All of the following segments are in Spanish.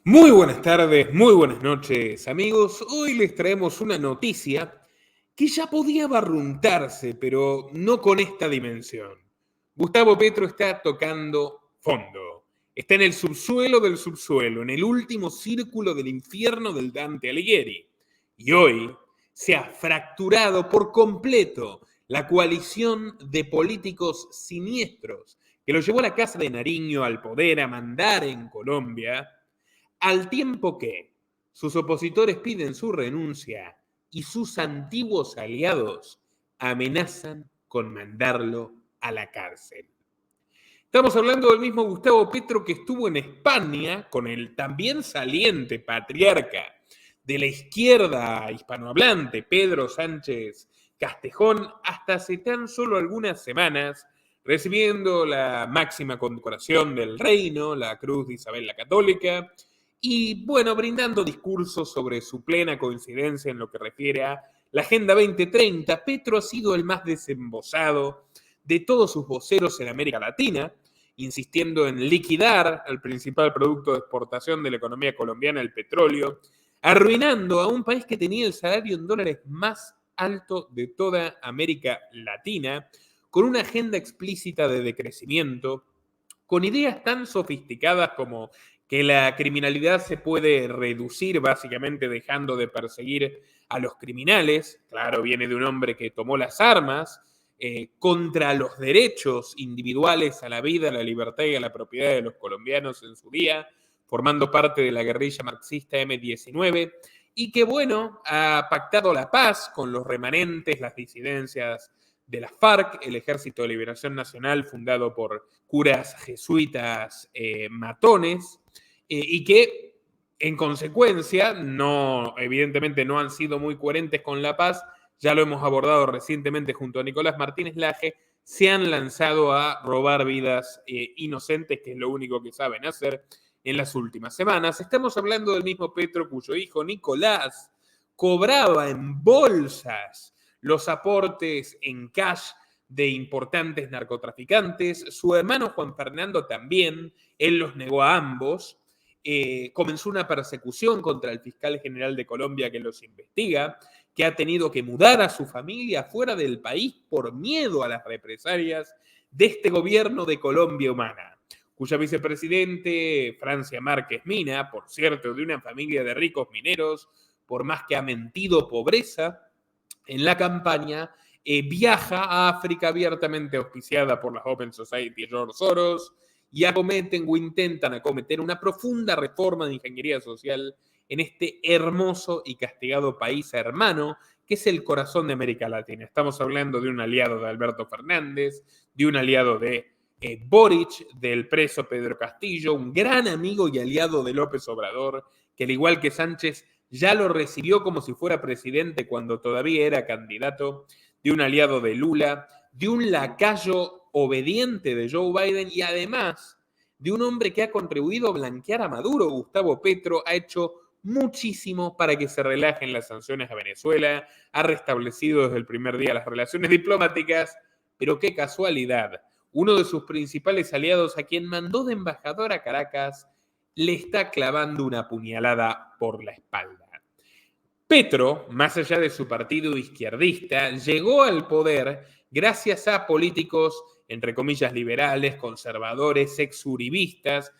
Muy buenas tardes, muy buenas noches, amigos. Hoy les traemos una noticia que ya podía barruntarse, pero no con esta dimensión. Gustavo Petro está tocando fondo. Está en el subsuelo del subsuelo, en el último círculo del infierno del Dante Alighieri. Y hoy se ha fracturado por completo la coalición de políticos siniestros que lo llevó a la Casa de Nariño al poder, a mandar en Colombia, al tiempo que sus opositores piden su renuncia y sus antiguos aliados amenazan con mandarlo a la cárcel. Estamos hablando del mismo Gustavo Petro que estuvo en España con el también saliente patriarca de la izquierda hispanohablante, Pedro Sánchez Castejón, hasta hace tan solo algunas semanas, recibiendo la máxima condecoración del reino, la Cruz de Isabel la Católica, y bueno, brindando discursos sobre su plena coincidencia en lo que refiere a la Agenda 2030. Petro ha sido el más desembosado de todos sus voceros en América Latina, insistiendo en liquidar el principal producto de exportación de la economía colombiana, el petróleo, arruinando a un país que tenía el salario en dólares más alto de toda América Latina, con una agenda explícita de decrecimiento, con ideas tan sofisticadas como que la criminalidad se puede reducir básicamente dejando de perseguir a los criminales. Claro, viene de un hombre que tomó las armas contra los derechos individuales a la vida, a la libertad y a la propiedad de los colombianos en su día, formando parte de la guerrilla marxista M-19, y que, bueno, ha pactado la paz con los remanentes, las disidencias de la FARC, el Ejército de Liberación Nacional, fundado por curas jesuitas matones, y que en consecuencia no, evidentemente no han sido muy coherentes con la paz. Ya lo hemos abordado recientemente junto a Nicolás Martínez Laje, se han lanzado a robar vidas inocentes, que es lo único que saben hacer en las últimas semanas. Estamos hablando del mismo Petro cuyo hijo Nicolás cobraba en bolsas los aportes en cash de importantes narcotraficantes. Su hermano Juan Fernando también, él los negó a ambos. Comenzó una persecución contra el fiscal general de Colombia que los investiga, que ha tenido que mudar a su familia fuera del país por miedo a las represalias de este gobierno de Colombia humana, cuya vicepresidente, Francia Márquez Mina, por cierto, de una familia de ricos mineros, por más que ha mentido pobreza en la campaña, viaja a África abiertamente auspiciada por la Open Society George Soros y acometen o intentan acometer una profunda reforma de ingeniería social en este hermoso y castigado país hermano que es el corazón de América Latina. Estamos hablando de un aliado de Alberto Fernández, de un aliado de Boric, del preso Pedro Castillo, un gran amigo y aliado de López Obrador, que al igual que Sánchez ya lo recibió como si fuera presidente cuando todavía era candidato, de un aliado de Lula, de un lacayo obediente de Joe Biden y además de un hombre que ha contribuido a blanquear a Maduro. Gustavo Petro ha hecho muchísimo para que se relajen las sanciones a Venezuela, ha restablecido desde el primer día las relaciones diplomáticas, pero qué casualidad, uno de sus principales aliados, a quien mandó de embajador a Caracas, le está clavando una puñalada por la espalda. Petro, más allá de su partido izquierdista, llegó al poder gracias a políticos, entre comillas, liberales, conservadores, exuribistas,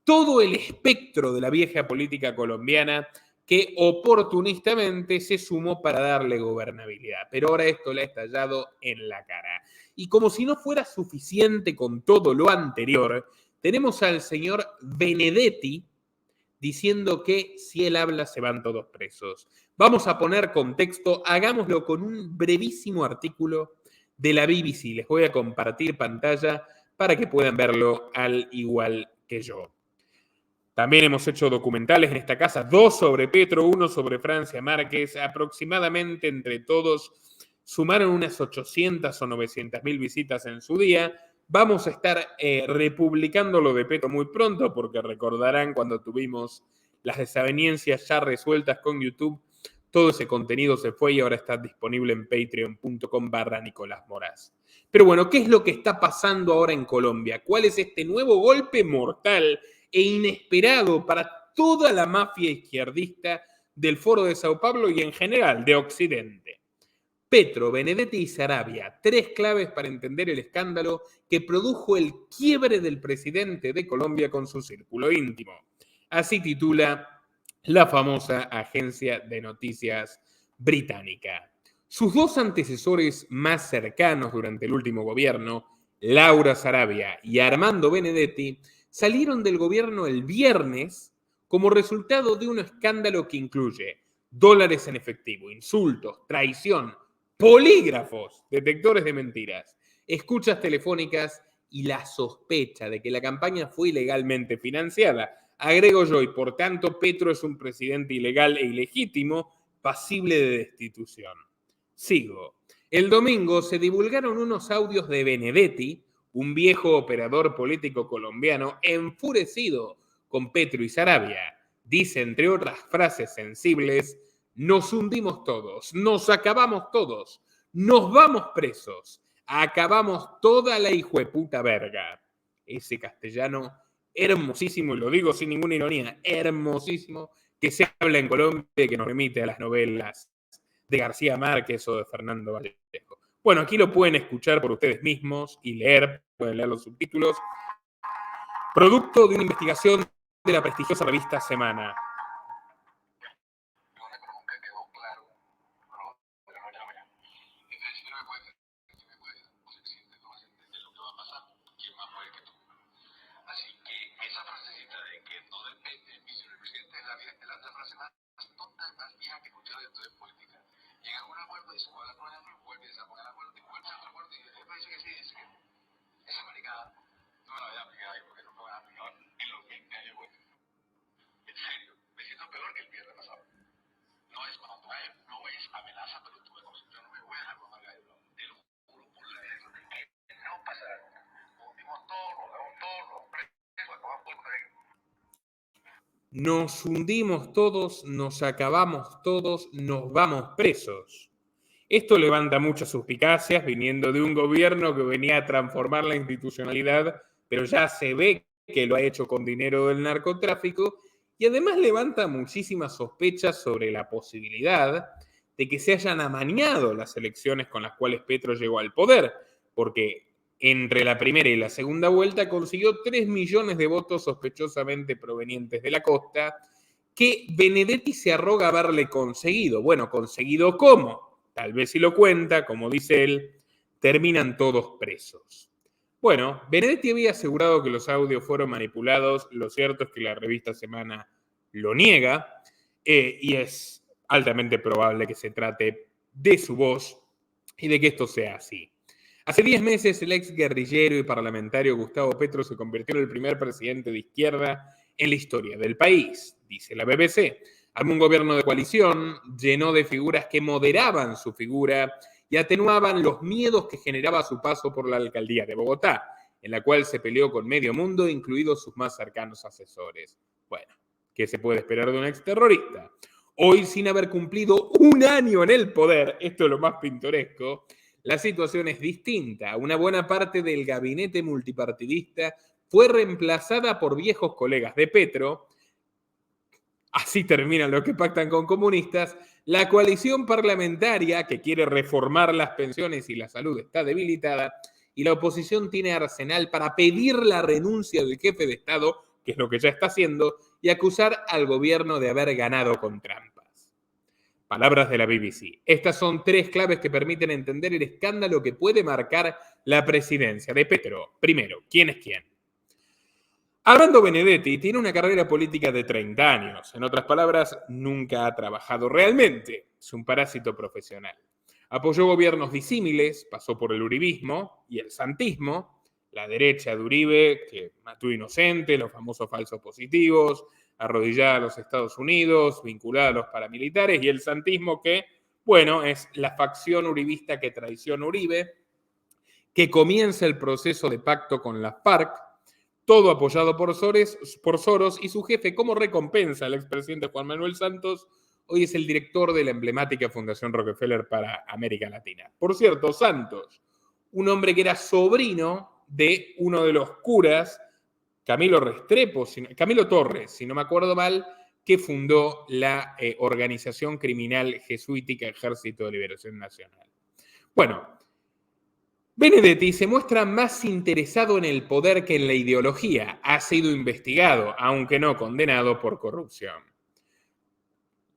todo el espectro de la vieja política colombiana que oportunistamente se sumó para darle gobernabilidad. Pero ahora esto le ha estallado en la cara. Y como si no fuera suficiente con todo lo anterior, tenemos al señor Benedetti diciendo que si él habla se van todos presos. Vamos a poner contexto, hagámoslo con un brevísimo artículo de la BBC. Les voy a compartir pantalla para que puedan verlo al igual que yo. También hemos hecho documentales en esta casa, 2 sobre Petro, 1 sobre Francia Márquez, aproximadamente entre todos sumaron unas 800 o 900 mil visitas en su día. Vamos a estar republicando lo de Petro muy pronto, porque recordarán cuando tuvimos las desavenencias ya resueltas con YouTube, todo ese contenido se fue y ahora está disponible en patreon.com/Nicolás Moraz. Pero bueno, ¿qué es lo que está pasando ahora en Colombia? ¿Cuál es este nuevo golpe mortal e inesperado para toda la mafia izquierdista del Foro de Sao Paulo y en general de Occidente. Petro, Benedetti y Sarabia, 3 claves para entender el escándalo que produjo el quiebre del presidente de Colombia con su círculo íntimo. Así titula la famosa agencia de noticias británica. Sus 2 antecesores más cercanos durante el último gobierno, Laura Sarabia y Armando Benedetti, salieron del gobierno el viernes como resultado de un escándalo que incluye dólares en efectivo, insultos, traición, polígrafos, detectores de mentiras, escuchas telefónicas y la sospecha de que la campaña fue ilegalmente financiada. Agrego yo, y por tanto Petro es un presidente ilegal e ilegítimo, pasible de destitución. Sigo. El domingo se divulgaron unos audios de Benedetti, un viejo operador político colombiano enfurecido con Petro y Sarabia. Dice, entre otras frases sensibles, nos hundimos todos, nos acabamos todos, nos vamos presos, acabamos toda la hijueputa verga. Ese castellano hermosísimo, y lo digo sin ninguna ironía, hermosísimo, que se habla en Colombia y que nos remite a las novelas de García Márquez o de Fernando Vallejo. Bueno, aquí lo pueden escuchar por ustedes mismos y leer, pueden leer los subtítulos. Producto de una investigación de la prestigiosa revista Semana. Nos hundimos todos, nos acabamos todos, nos vamos presos. Esto levanta muchas suspicacias viniendo de un gobierno que venía a transformar la institucionalidad, pero ya se ve que lo ha hecho con dinero del narcotráfico y además levanta muchísimas sospechas sobre la posibilidad de que se hayan amañado las elecciones con las cuales Petro llegó al poder, porque entre la primera y la segunda vuelta consiguió 3 millones de votos sospechosamente provenientes de la costa, que Benedetti se arroga haberle conseguido. Bueno, ¿conseguido cómo? Tal vez si lo cuenta, como dice él, terminan todos presos. Bueno, Benedetti había asegurado que los audios fueron manipulados, lo cierto es que la revista Semana lo niega, y es altamente probable que se trate de su voz y de que esto sea así. Hace 10 meses, el ex guerrillero y parlamentario Gustavo Petro se convirtió en el primer presidente de izquierda en la historia del país, dice la BBC. Armó un gobierno de coalición, llenó de figuras que moderaban su figura y atenuaban los miedos que generaba su paso por la alcaldía de Bogotá, en la cual se peleó con medio mundo, incluidos sus más cercanos asesores. Bueno, ¿qué se puede esperar de un exterrorista? Hoy, sin haber cumplido un año en el poder, esto es lo más pintoresco, la situación es distinta. Una buena parte del gabinete multipartidista fue reemplazada por viejos colegas de Petro. Así terminan los que pactan con comunistas. La coalición parlamentaria que quiere reformar las pensiones y la salud está debilitada y la oposición tiene arsenal para pedir la renuncia del jefe de Estado, que es lo que ya está haciendo, y acusar al gobierno de haber ganado con trampas. Palabras de la BBC. Estas son 3 claves que permiten entender el escándalo que puede marcar la presidencia de Petro. Primero, ¿quién es quién? Armando Benedetti tiene una carrera política de 30 años. En otras palabras, nunca ha trabajado realmente. Es un parásito profesional. Apoyó gobiernos disímiles, pasó por el uribismo y el santismo, la derecha de Uribe, que mató inocentes, los famosos falsos positivos, arrodillada a los Estados Unidos, vinculada a los paramilitares, y el santismo que, bueno, es la facción uribista que traiciona a Uribe, que comienza el proceso de pacto con las FARC, todo apoyado por Soros, y su jefe, como recompensa al expresidente Juan Manuel Santos, hoy es el director de la emblemática Fundación Rockefeller para América Latina. Por cierto, Santos, un hombre que era sobrino de uno de los curas Camilo Torres, si no me acuerdo mal, que fundó la organización criminal jesuítica Ejército de Liberación Nacional. Bueno, Benedetti se muestra más interesado en el poder que en la ideología. Ha sido investigado, aunque no condenado, por corrupción.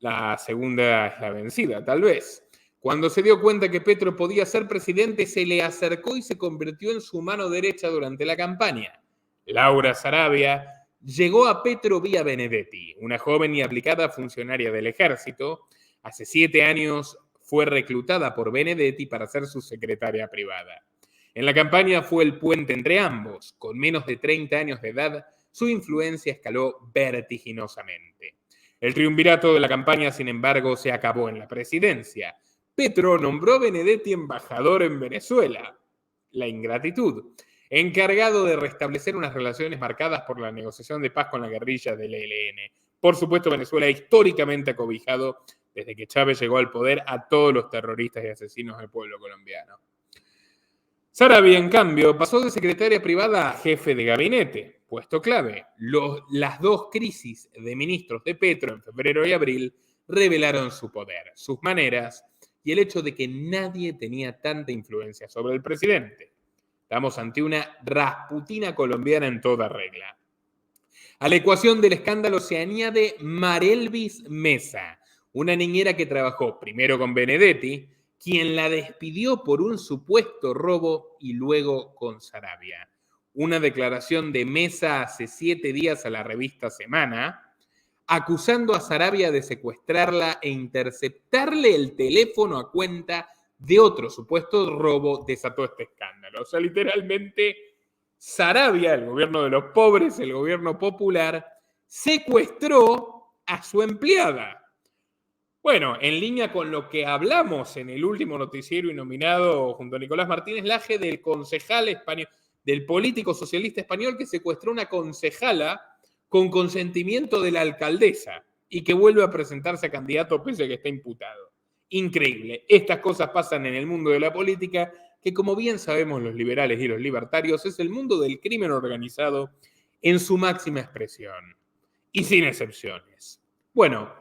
La segunda es la vencida, tal vez. Cuando se dio cuenta que Petro podía ser presidente, se le acercó y se convirtió en su mano derecha durante la campaña. Laura Sarabia llegó a Petro vía Benedetti, una joven y aplicada funcionaria del ejército. Hace 7 años fue reclutada por Benedetti para ser su secretaria privada. En la campaña fue el puente entre ambos. Con menos de 30 años de edad, su influencia escaló vertiginosamente. El triunvirato de la campaña, sin embargo, se acabó en la presidencia. Petro nombró a Benedetti embajador en Venezuela. La ingratitud. Encargado de restablecer unas relaciones marcadas por la negociación de paz con la guerrilla del ELN. Por supuesto, Venezuela históricamente ha cobijado, desde que Chávez llegó al poder, a todos los terroristas y asesinos del pueblo colombiano. Sarabia, en cambio, pasó de secretaria privada a jefe de gabinete, puesto clave. Las dos crisis de ministros de Petro en febrero y abril revelaron su poder, sus maneras y el hecho de que nadie tenía tanta influencia sobre el presidente. Estamos ante una Rasputina colombiana en toda regla. A la ecuación del escándalo se añade Marelvis Mesa, una niñera que trabajó primero con Benedetti, quien la despidió por un supuesto robo, y luego con Sarabia. Una declaración de Mesa hace 7 días a la revista Semana, acusando a Sarabia de secuestrarla e interceptarle el teléfono a cuenta de otro supuesto robo, desató este escándalo. O sea, literalmente, Sarabia, el gobierno de los pobres, el gobierno popular, secuestró a su empleada. Bueno, en línea con lo que hablamos en el último noticiero nominado junto a Nicolás Martínez Laje del concejal español, del político socialista español que secuestró una concejala con consentimiento de la alcaldesa y que vuelve a presentarse a candidato pese a que está imputado. Increíble. Estas cosas pasan en el mundo de la política, que como bien sabemos los liberales y los libertarios, es el mundo del crimen organizado en su máxima expresión. Y sin excepciones. Bueno,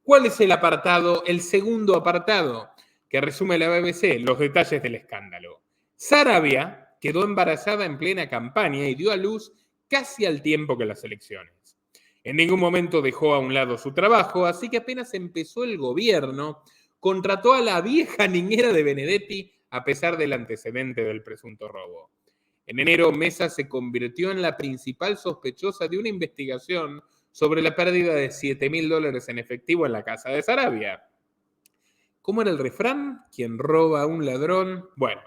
¿cuál es el segundo apartado que resume la BBC? Los detalles del escándalo. Sarabia quedó embarazada en plena campaña y dio a luz casi al tiempo que las elecciones. En ningún momento dejó a un lado su trabajo, así que apenas empezó el gobierno, contrató a la vieja niñera de Benedetti a pesar del antecedente del presunto robo. En enero, Mesa se convirtió en la principal sospechosa de una investigación sobre la pérdida de $7.000 en efectivo en la casa de Sarabia. ¿Cómo era el refrán? ¿Quién roba a un ladrón? Bueno,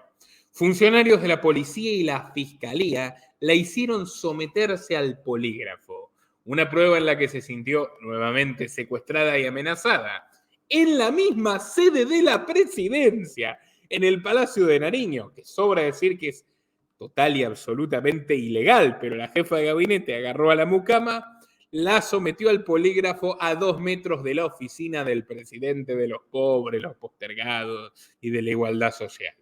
funcionarios de la policía y la fiscalía la hicieron someterse al polígrafo, una prueba en la que se sintió nuevamente secuestrada y amenazada, en la misma sede de la presidencia, en el Palacio de Nariño, que sobra decir que es total y absolutamente ilegal, pero la jefa de gabinete agarró a la mucama, la sometió al polígrafo a 2 metros de la oficina del presidente de los pobres, los postergados y de la igualdad social.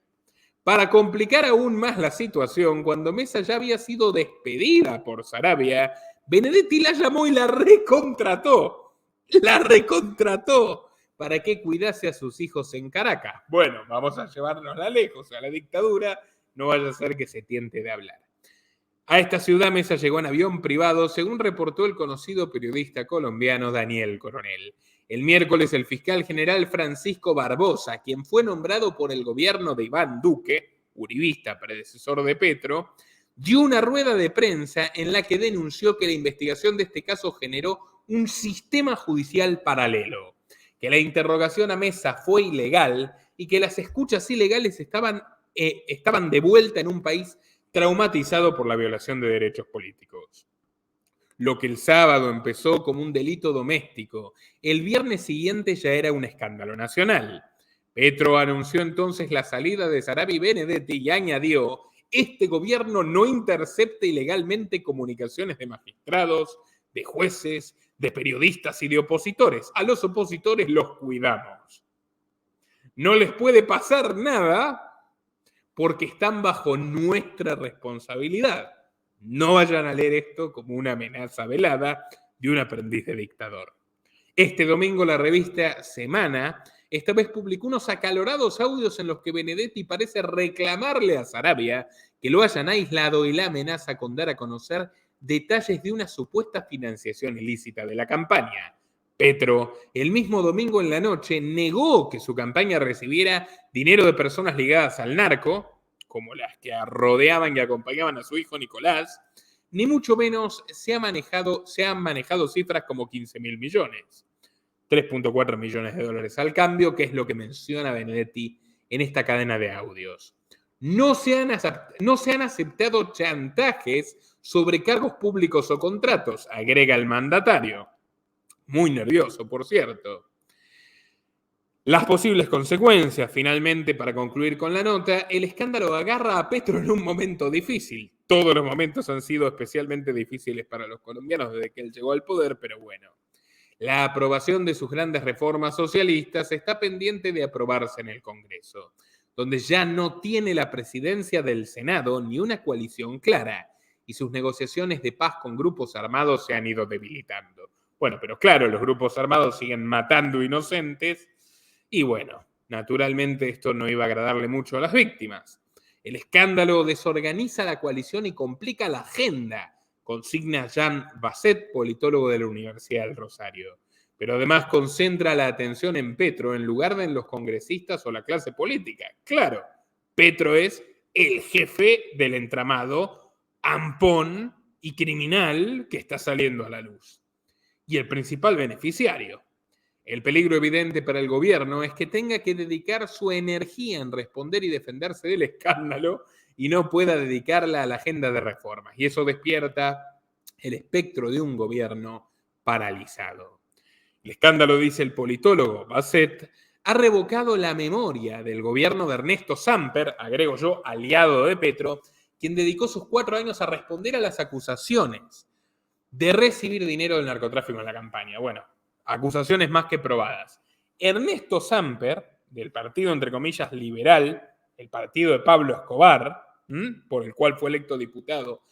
Para complicar aún más la situación, cuando Mesa ya había sido despedida por Sarabia, Benedetti la llamó y la recontrató para que cuidase a sus hijos en Caracas. Bueno, vamos a llevárnosla lejos, a la dictadura, no vaya a ser que se tiente de hablar. A esta ciudad Mesa llegó en avión privado, según reportó el conocido periodista colombiano Daniel Coronel. El miércoles el fiscal general Francisco Barbosa, quien fue nombrado por el gobierno de Iván Duque, uribista predecesor de Petro, dio una rueda de prensa en la que denunció que la investigación de este caso generó un sistema judicial paralelo, que la interrogación a Mesa fue ilegal y que las escuchas ilegales estaban de vuelta en un país traumatizado por la violación de derechos políticos. Lo que el sábado empezó como un delito doméstico, el viernes siguiente ya era un escándalo nacional. Petro anunció entonces la salida de Sarabia y Benedetti y añadió: este gobierno no intercepta ilegalmente comunicaciones de magistrados, de jueces, de periodistas y de opositores. A los opositores los cuidamos. No les puede pasar nada porque están bajo nuestra responsabilidad. No vayan a leer esto como una amenaza velada de un aprendiz de dictador. Este domingo la revista Semana esta vez publicó unos acalorados audios en los que Benedetti parece reclamarle a Sarabia que lo hayan aislado y la amenaza con dar a conocer detalles de una supuesta financiación ilícita de la campaña. Petro, el mismo domingo en la noche, negó que su campaña recibiera dinero de personas ligadas al narco, como las que rodeaban y acompañaban a su hijo Nicolás, ni mucho menos se han manejado cifras como 15.000 millones. 3.4 millones de dólares al cambio, que es lo que menciona Benedetti en esta cadena de audios. No se han aceptado chantajes sobre cargos públicos o contratos, agrega el mandatario. Muy nervioso, por cierto. Las posibles consecuencias, finalmente, para concluir con la nota, el escándalo agarra a Petro en un momento difícil. Todos los momentos han sido especialmente difíciles para los colombianos desde que él llegó al poder, pero bueno. La aprobación de sus grandes reformas socialistas está pendiente de aprobarse en el Congreso, donde ya no tiene la presidencia del Senado ni una coalición clara, y sus negociaciones de paz con grupos armados se han ido debilitando. Bueno, pero claro, los grupos armados siguen matando inocentes, y bueno, naturalmente esto no iba a agradarle mucho a las víctimas. El escándalo desorganiza la coalición y complica la agenda, consigna Jean Basset, politólogo de la Universidad del Rosario. Pero además concentra la atención en Petro en lugar de en los congresistas o la clase política. Claro, Petro es el jefe del entramado ampón y criminal que está saliendo a la luz. Y el principal beneficiario. El peligro evidente para el gobierno es que tenga que dedicar su energía en responder y defenderse del escándalo y no pueda dedicarla a la agenda de reformas. Y eso despierta el espectro de un gobierno paralizado. El escándalo, dice el politólogo Basset, ha revocado la memoria del gobierno de Ernesto Samper, agrego yo, aliado de Petro, quien dedicó sus 4 años a responder a las acusaciones de recibir dinero del narcotráfico en la campaña. Bueno, acusaciones más que probadas. Ernesto Samper, del partido, entre comillas, liberal, el partido de Pablo Escobar, por el cual fue electo diputado,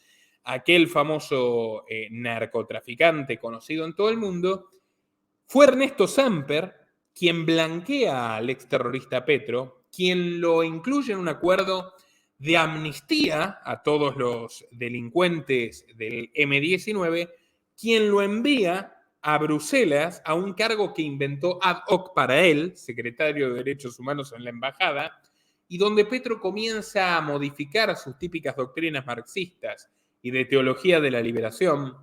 aquel famoso narcotraficante conocido en todo el mundo, fue Ernesto Samper quien blanquea al exterrorista Petro, quien lo incluye en un acuerdo de amnistía a todos los delincuentes del M-19, quien lo envía a Bruselas a un cargo que inventó ad hoc para él, secretario de Derechos Humanos en la embajada, y donde Petro comienza a modificar sus típicas doctrinas marxistas y de teología de la liberación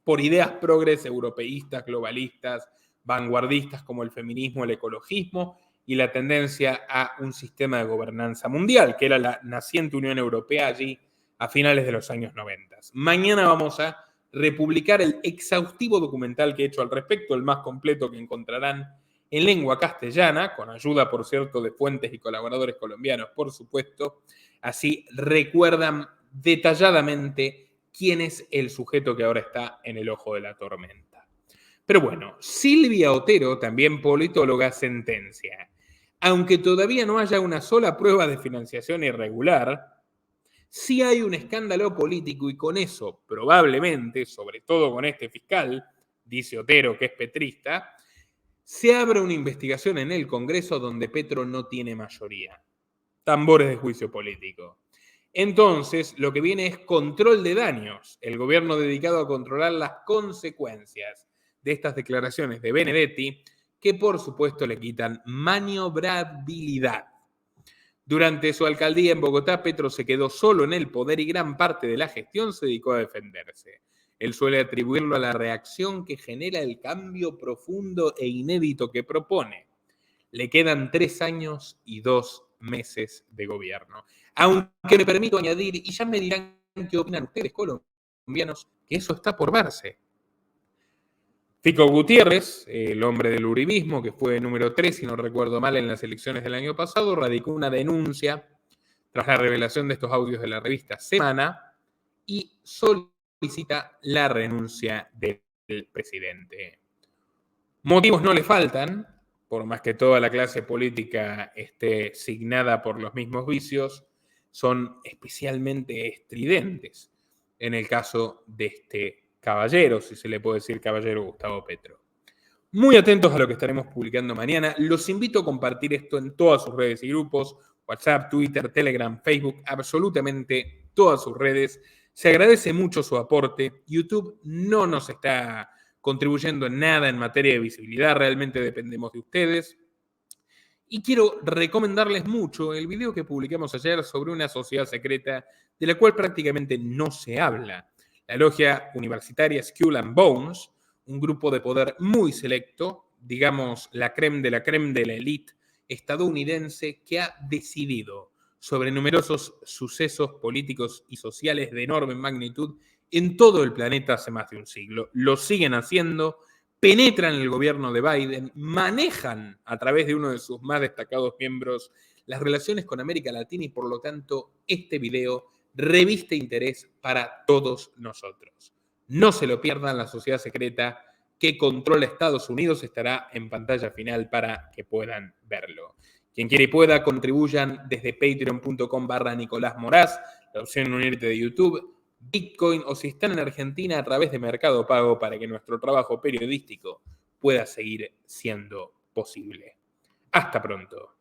por ideas progres europeístas, globalistas, vanguardistas como el feminismo, el ecologismo y la tendencia a un sistema de gobernanza mundial, que era la naciente Unión Europea allí a finales de los años 90. Mañana vamos a republicar el exhaustivo documental que he hecho al respecto, el más completo que encontrarán en lengua castellana, con ayuda, por cierto, de fuentes y colaboradores colombianos, por supuesto. Así recuerdan detalladamente quién es el sujeto que ahora está en el ojo de la tormenta. Pero bueno, Silvia Otero, también politóloga, sentencia. Aunque todavía no haya una sola prueba de financiación irregular, sí hay un escándalo político y con eso, probablemente, sobre todo con este fiscal, dice Otero, que es petrista, se abre una investigación en el Congreso donde Petro no tiene mayoría. Tambores de juicio político. Entonces, lo que viene es control de daños, el gobierno dedicado a controlar las consecuencias de estas declaraciones de Benedetti, que por supuesto le quitan maniobrabilidad. Durante su alcaldía en Bogotá, Petro se quedó solo en el poder y gran parte de la gestión se dedicó a defenderse. Él suele atribuirlo a la reacción que genera el cambio profundo e inédito que propone. Le quedan 3 años y 2 meses de gobierno. Aunque me permito añadir, y ya me dirán qué opinan ustedes colombianos, que eso está por verse. Fico Gutiérrez, el hombre del uribismo, que fue número 3, si no recuerdo mal, en las elecciones del año pasado, radicó una denuncia tras la revelación de estos audios de la revista Semana y solicita la renuncia del presidente. Motivos no le faltan, por más que toda la clase política esté signada por los mismos vicios, son especialmente estridentes. en el caso de este caballero, si se le puede decir caballero, Gustavo Petro. Muy atentos a lo que estaremos publicando mañana. Los invito a compartir esto en todas sus redes y grupos, WhatsApp, Twitter, Telegram, Facebook, absolutamente todas sus redes. Se agradece mucho su aporte. YouTube no nos está contribuyendo en nada en materia de visibilidad, realmente dependemos de ustedes. Y quiero recomendarles mucho el video que publicamos ayer sobre una sociedad secreta de la cual prácticamente no se habla. La logia universitaria Skull and Bones, un grupo de poder muy selecto, digamos la creme de la élite estadounidense que ha decidido sobre numerosos sucesos políticos y sociales de enorme magnitud en todo el planeta hace más de un siglo. Lo siguen haciendo, penetran el gobierno de Biden, manejan a través de uno de sus más destacados miembros las relaciones con América Latina y por lo tanto este video reviste interés para todos nosotros. No se lo pierdan, la sociedad secreta que controla Estados Unidos estará en pantalla final para que puedan verlo. Quien quiera y pueda, contribuyan desde patreon.com/Nicolás Moraz, la opción unirte de YouTube, Bitcoin o si están en Argentina a través de Mercado Pago para que nuestro trabajo periodístico pueda seguir siendo posible. Hasta pronto.